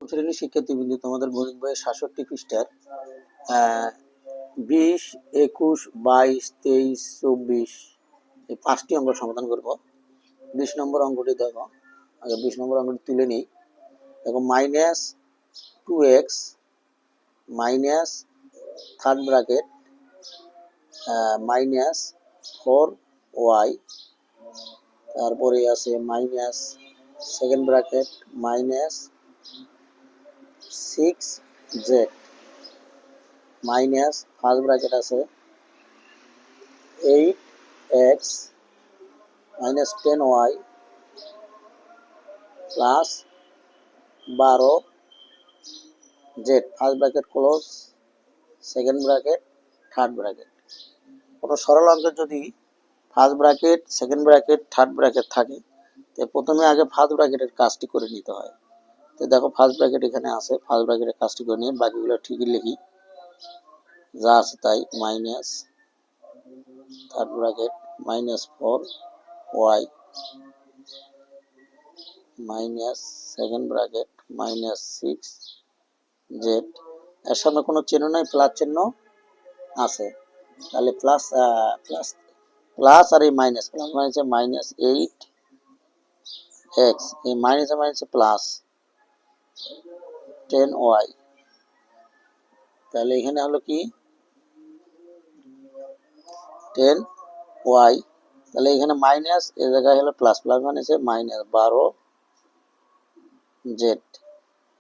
শ্রেণীর শিক্ষার্থীবৃন্দ, তোমাদের গণিত বইয়ের ৬৭ পৃষ্ঠার ২০, ২১, ২২, ২৩, ২৪ এই ৫টি অঙ্ক সমাধান করব। ২০ নম্বর অঙ্কটি দেখো, আগে ২০ নম্বর অঙ্কটি তুলে নিই। দেখো, -2x minus third bracket -4y, তারপরে আছে minus second bracket -6z minus first bracket আছে 8x minus 10y plus 12z, first bracket close, second bracket, third bracket. কোনো সরল অঙ্কের যদি first bracket, second bracket, third bracket থাকে, তো প্রথমে আগে ফার্স্ট ব্র্যাকেটের কাজটি করে নিতে হয়। তো দেখো, ফার্স্ট ব্র্যাকেট এখানে আছে, ফার্স্ট ব্র্যাকেটের কাজটি করে নিয়ে বাকিগুলো ঠিকই লিখি, যা আছে তাই। Minus third bracket -4y minus second bracket -6z, এর সামনে কোনো চিহ্ন নাই, প্লাস চিহ্ন আছে, তাহলে প্লাস প্লাস প্লাস আর এই মাইনাস, প্লাস মাইনাসে -8x, এই মাইনাসে মাইনাসে প্লাস 10y, তাহলে এখানে হলো কি 10y, তাহলে এখানে মাইনাস, এই জায়গায় হলো প্লাস, প্লাস মাইনাসে -12z।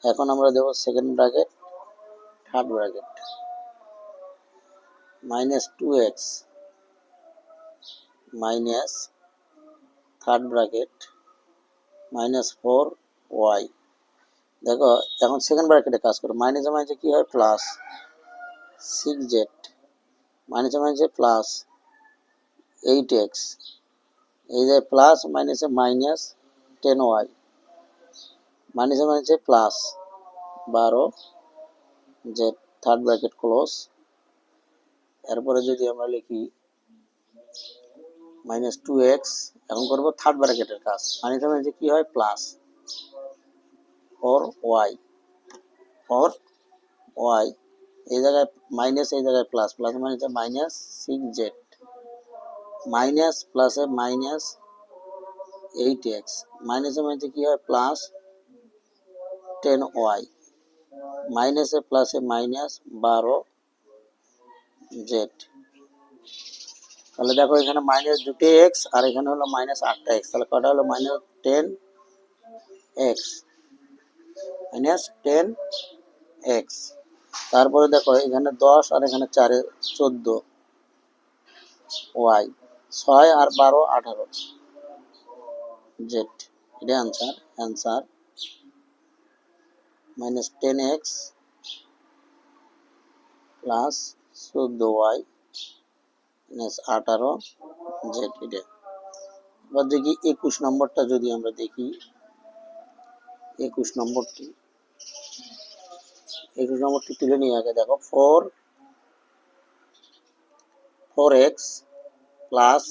এখন আমরা দেবো second bracket, third bracket, -2x minus third bracket -4y। দেখো, এখন সেকেন্ড ব্র্যাকেটে কাজ করো, মাইনাসে মাইনাসে কি হয়, প্লাস 6z মাইনাসে মাইনাসে প্লাস 8x, এই যে প্লাস মাইনাসে মাইনাস 10y মাইনাসে মাইনাসে plus 12z, third bracket close. এরপরে যদি আমরা লিখি -2x, এখন করবো থার্ড ব্র্যাকেটের কাজ, মাইনাসে মাইনাসে কি হয়, প্লাস 4y, এই জায়গায় মাইনাস, এই জায়গায় প্লাস, প্লাস মাইনাসে -6z মাইনাস প্লাসে -8x মাইনাসে মাইনাসে কি হয়, প্লাস 10y মাইনাসে প্লাসে -12z। তাহলে দেখো, এখানে মাইনাস 2টি x আর এখানে হলো -8টা x, তাহলে কটা হলো, -10x। তারপরে দেখো, এখানে 10 আর এখানে 4 14y, 6 আর 12 18z, এটা answer -10x plus 14y -18z, এটা। এবার দেখি 21 নম্বরটা, যদি আমরা দেখি 21 নম্বরটি তুলে নিয়ে আগে দেখো, 4x plus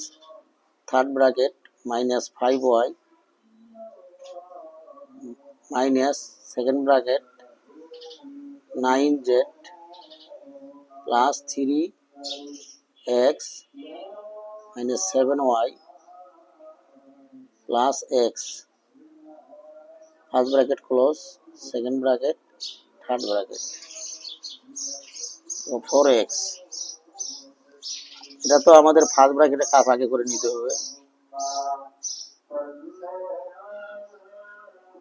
third bracket -5y minus second bracket 9z plus 3x minus 7y plus x, first bracket close, second bracket, third bracket, 4x। এটা তো আমাদের ফার্স্ট ব্র্যাকেটের কাজ আগে করে নিতে হবে,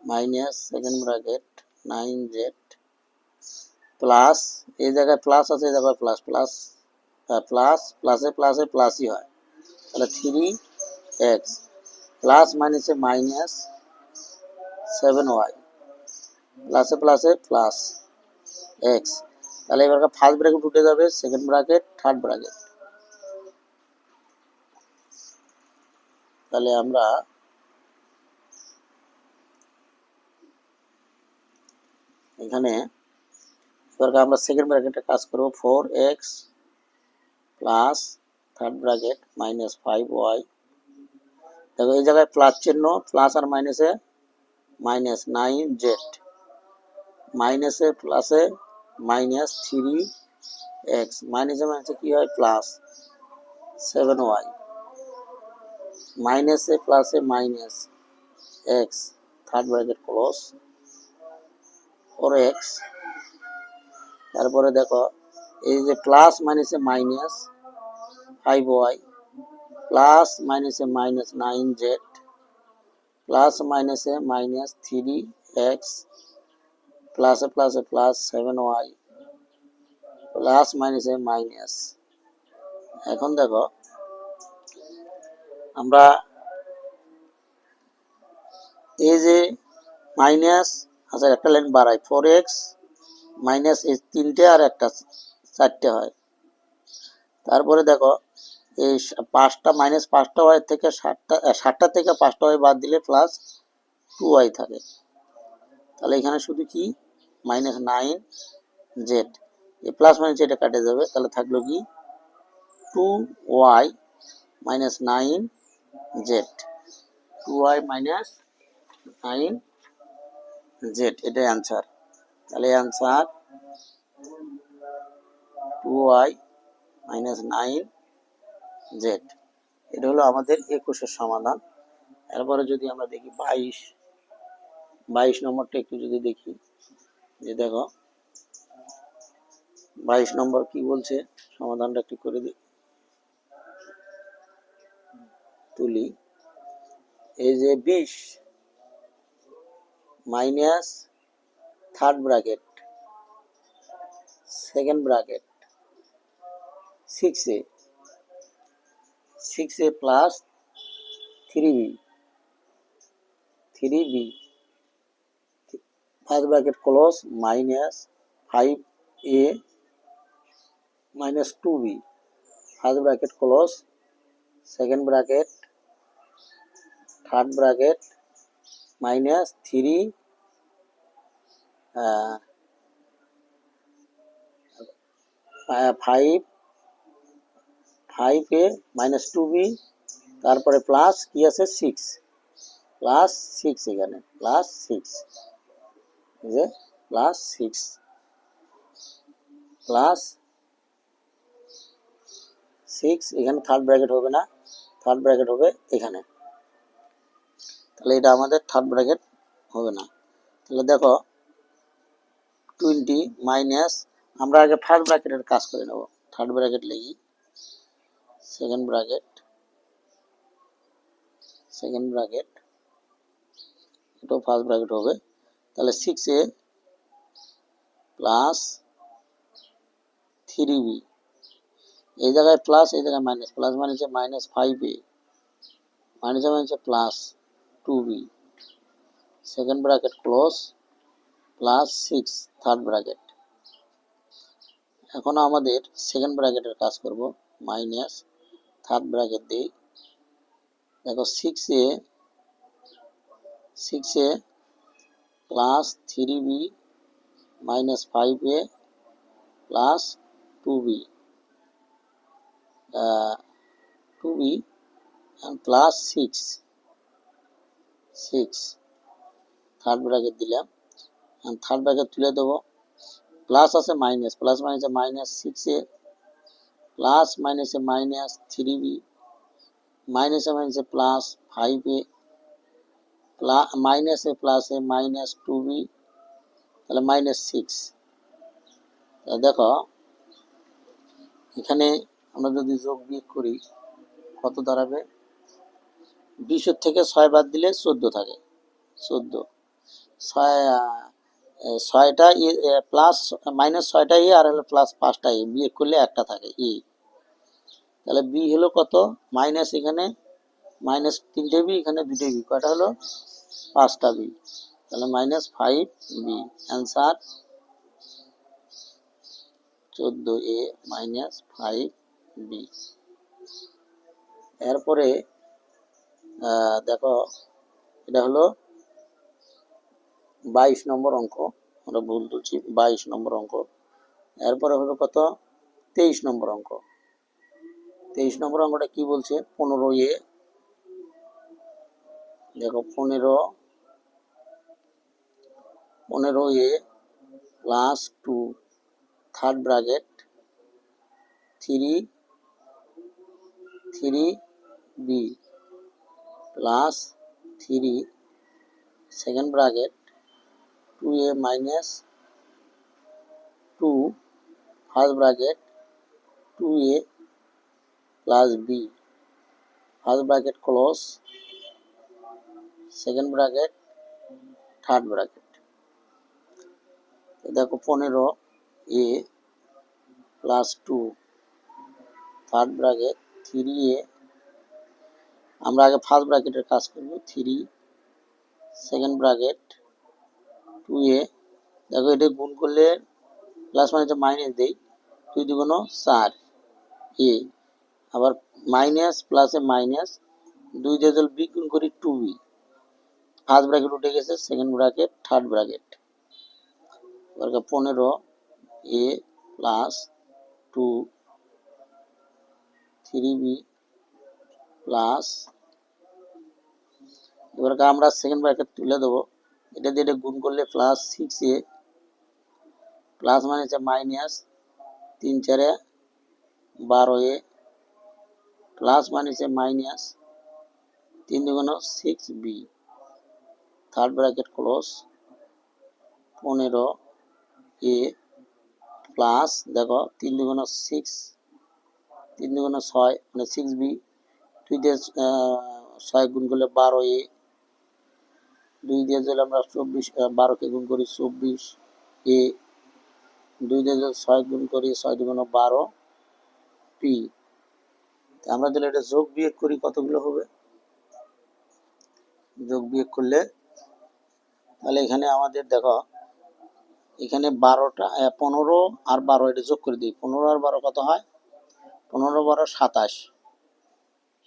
minus second bracket 9z plus, এই জায়গায় প্লাস আছে, এই জায়গায় প্লাস, প্লাস প্লাস প্লাসে প্লাসে প্লাসই হয়, তাহলে 3x প্লাস মাইনাসে -7y প্লাসে প্লাসে প্লাস x, তাহলে এবার ফার্স্ট ব্র্যাকেট উঠে যাবে, সেকেন্ড ব্র্যাকেট, থার্ড ব্র্যাকেট। তাহলে আমরা এখানে এবার আমরা সেকেন্ড ব্র্যাকেটে কাজ করব, 4x plus third bracket -5y। দেখো, এই জায়গায় প্লাস চিহ্ন, প্লাস আর মাইনাসে -9z মাইনাসে প্লাসে মাইনাস 3x, মাইনাসে মাইনাসে কি হয় প্লাস 7y, মাইনাসে প্লাসে minus x, third bracket close 4x। তারপরে দেখো এই যে প্লাস মাইনাসে মাইনাস 5y, প্লাস মাইনাসে মাইনাস 9z, প্লাস মাইনাসে মাইনাস 3x, প্লাসে প্লাসে প্লাস 7y, প্লাস মাইনাসে মাইনাস। এখন দেখো আমরা এই যে মাইনাস, আচ্ছা একটা লাইন বাড়াই, 4x মাইনাস এই তিনটে আর একটা 4টে হয়। তারপরে দেখো এই 5টা মাইনাস 5টা ওয়াই থেকে 7টা থেকে 5টা ওয়াই বাদ দিলে প্লাস 2y থাকে। তাহলে এখানে শুধু কি মাইনাস 9z, এই প্লাস মাইনাস এটা কাটে যাবে, তাহলে থাকলো কি 2y minus 9z, 2y minus 9z, এটাই অ্যান্সার। তাহলে অ্যান্সার 2y মাইনাস 9z, এটা হলো আমাদের 21-এর সমাধান। এরপরে যদি আমরা দেখি 22 নম্বরটা একটু যদি দেখি, যে দেখো 22 নম্বর কি বলছে, সমাধানটা একটু করে তুলি। এই যে 20 minus third bracket second bracket 6a plus 3b first bracket close minus 5a minus 2b, first bracket close second bracket third bracket minus 5a minus 2b, তারপরে প্লাস কি আছে 6, প্লাস 6, এখানে প্লাস 6, যে প্লাস 6 প্লাস 6, এখানে third bracket হবে না, third bracket হবে এখানে, তাহলে এটা আমাদের থার্ড ব্র্যাকেট হবে না। তাহলে দেখো 20 মাইনাস, আমরা আগে ফার্স্ট ব্র্যাকেটের কাজ করে নেব, থার্ড ব্র্যাকেট লিখি, সেকেন্ড ব্র্যাকেট এটাও ফার্স্ট ব্র্যাকেট হবে। তাহলে 6a প্লাস 3b, এই জায়গায় প্লাস এই জায়গায় মাইনাস, প্লাস মাইনাসে মাইনাস 5a, মাইনাসে মাইনাসে plus 2b, second bracket close plus 6 third bracket. এখন আমাদের সেকেন্ড ব্র্যাকেটের কাজ করব, মাইনাস থার্ড ব্র্যাকেট দিই, দেখো 6a plus 3b minus 5a plus 2b plus 6 third bracket দিলাম, থার্ড ব্র্যাকেট তুলে দেবো, প্লাস আছে মাইনাস, প্লাস মাইনাসে মাইনাস 6a প্লাস মাইনাসে মাইনাস 3b মাইনাসে মাইনাসে প্লাস 5a মাইনাসে প্লাসে মাইনাস 2b, তাহলে মাইনাস 6। দেখো এখানে আমরা যদি যোগ বিয়োগ করি কত দাঁড়াবে, 20 থেকে 6 বাদ দিলে 14 থাকে, 14, 6টা প্লাস মাইনাস 6টা আর হলো প্লাস 5টা বিয়োগ করলে একটা থাকে তাহলে বি হলো কত, মাইনাস এখানে মাইনাস 3টে বি, এখানে 2টে বি, কয়টা হলো 5টা বি, তাহলে minus 5b, answer 14a minus 5b। এরপরে দেখো এটা হলো 22 নম্বর অঙ্ক, আমরা ভুল তুলছি, 22 নম্বর অঙ্ক। এরপরে হলো কত, 23 নম্বর অঙ্ক। 23 নম্বর অঙ্কটা কি বলছে, 15a, দেখো 15a plus 2 third bracket 3b plus 3 second bracket 2a minus 2 first bracket 2a plus b first bracket close second bracket third bracket. দেখো 15a plus 2 third bracket 3a, আমরা আগে ফার্স্ট ব্র্যাকেটের কাজ করব, 3 সেকেন্ড ব্র্যাকেট 2a। দেখো এটা গুণ করলে প্লাস মানে মাইনাস দেই, 2 দুগুণ 4 a, আবার মাইনাস প্লাসে মাইনাস 2 দিয়ে যদি বি গুণ করি 2b, ফার্স্ট ব্র্যাকেট উঠে গেছে, সেকেন্ড ব্র্যাকেট থার্ড ব্র্যাকেট। এবার 15a প্লাস 2 3b প্লাস, এবার আমরা সেকেন্ড ব্র্যাকেট তুলে দেবো, এটা দিয়ে এটা গুণ করলে প্লাস 6a প্লাস মানে হচ্ছে মাইনাস 3 4 12a প্লাস মানে হচ্ছে মাইনাস 3 দুগুণ 6b third bracket close 15a plus, দেখো 3 দুগুণ 6 3 দুগুণ 6 মানে 6b, 2 দিয়ে 6 গুণ করলে 12a, 2 দিয়ে যদি আমরা 24 12কে গুণ করি 24a, 2 দিয়ে যদি 6 গুণ করি 6 দুগুণ 12p। আমরা যদি এটা যোগ বিয়োগ করি কতগুলো হবে, যোগ বিয়োগ করলে তাহলে এখানে আমাদের দেখো এখানে 12টা 15 আর 12 এটা যোগ করে দিই, 15 আর 12 কত হয়, 15 12 27,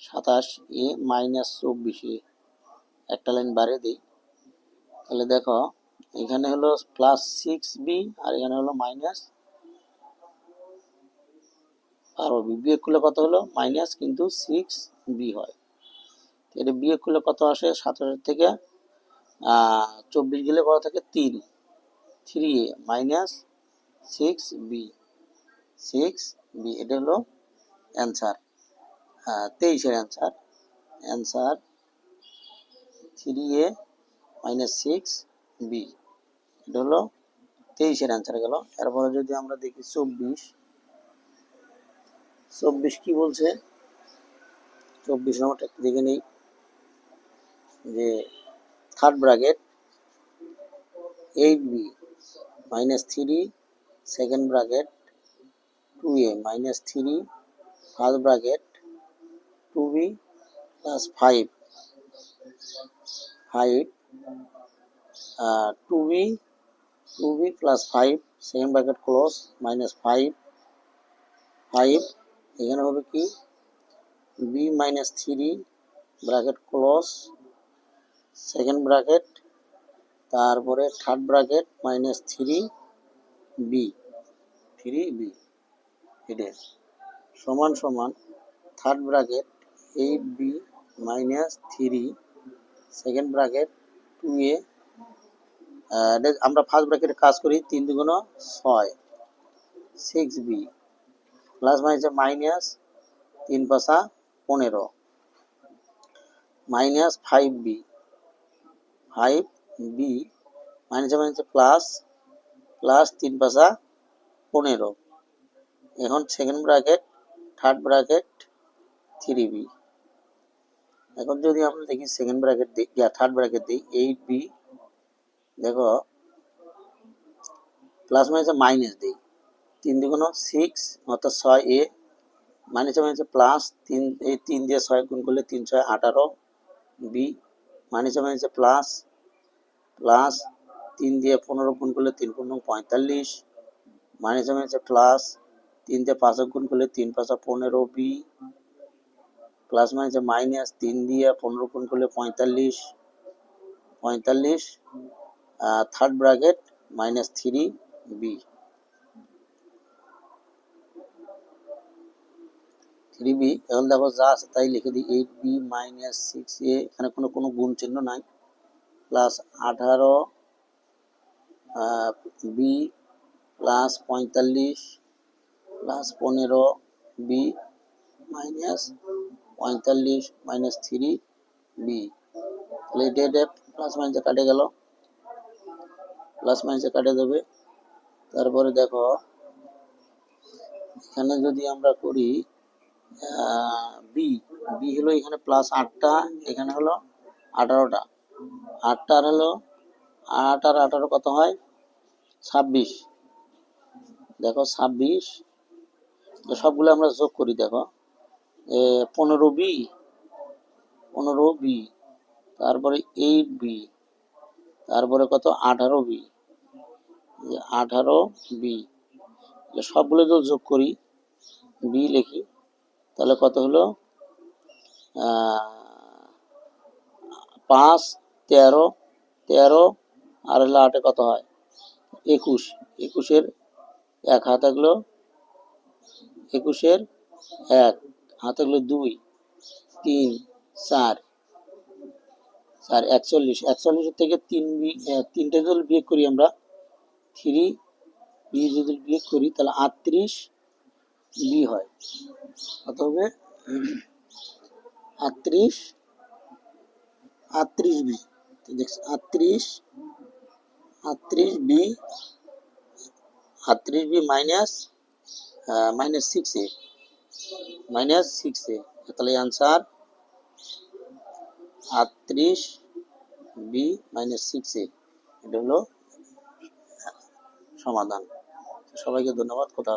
27a মাইনাস 24a, একটা লাইন বাড়িয়ে দিই, তাহলে দেখো এখানে হলো প্লাস 6b আর এখানে হলো মাইনাস 12b, বিয়োগ করলে কত হলো মাইনাস কিন্তু 6b হয়। এটা বিয়োগ করলে কত আসে, 27 থেকে 24 গেলে কত থাকে 3a মাইনাস 6b, এটা হলো অ্যান্সার, 23-এর answer. Answer 3a minus 6b, এটা হলো 23-এর অ্যান্সার গেল। এরপরে যদি আমরা দেখি 24 কি বলছে, 24 নম্বরটা একটু দেখে নেই, যে third bracket 8b minus 3 second bracket 2a minus 3 first bracket 2b plus 5 2b plus 5 second bracket close minus 5 এখানে হবে কি b minus 3 bracket close second bracket, তারপরে থার্ড ব্র্যাকেট মাইনাস 3b এটা সমান সমান third bracket 8b minus 3 second bracket 2a, আমরা first ব্র্যাকেটে কাজ করি, 3 দুগুণ 6 6b প্লাস মাইনাস মাইনাস 3 পাশা 15 minus 5b minus minus plus 3 পাশা 15, এখন second bracket third bracket 3b। এখন যদি আমরা দেখি সেকেন্ড ব্র্যাকেট দিই, থার্ড ব্র্যাকেট দিই 8b, দেখো প্লাস মাইনাস মাইনাস দিই, 3 দুগুণ 6 অর্থাৎ 6a মাইনাস মাইনাস প্লাস 3, এই 3 দিয়ে 6 গুণ করলে 3 6 18b মাইনাস মাইনাস প্লাস 3 দিয়ে 15 গুণ করলে 3 15 45 মাইনাস মাইনাস প্লাস 3 দিয়ে 5 গুণ করলে 3 5 15b প্লাস মাইনাস মাইনাস 3 দিয়ে 15 গুণ করলে 45 থার্ড ব্র্যাকেট মাইনাস 3b এখন দেখো যা আছে তাই লিখে দিই, 8b মাইনাস 6a, এখানে কোনো গুণ চিহ্ন নাই, plus 18b plus 45 plus 15 b minus 45 minus 3 b. তাহলে এটা প্লাস মাইনাসে কাটে গেল, প্লাস মাইনাসে কাটে যাবে। তারপরে দেখো এখানে যদি আমরা করি বি, বি হলো এখানে প্লাস 8টা, এখানে হলো 18টা। 8টা আর হলো 8 আর 18 কত হয়? 26। দেখো 26, সবগুলো আমরা যোগ করি। দেখো 15 বি, 15 বি, তারপরে 8 বি, তারপরে কত 18 বি, 18 বি, সবগুলো তো যোগ করি, বি লিখি, তাহলে কত হলো 5 13, 13 আর হলো 8 কত হয় 21, 21-এর 1 হাতে গেলো, 21-এর 1 হাতে গেলো 2 3 4 4 41, 41-এর থেকে 3টে যদি বিয়োগ করি আমরা, 3 বি যদি বিয়োগ করি তাহলে 38 বি হয়। কত হবে 38 বি। দেখছি 38 B, 38 B minus 6a, minus 6a। তাহলে আনসার 38 বি মাইনাস 6a, এটা হলো সমাধান। সবাইকে ধন্যবাদ। কথা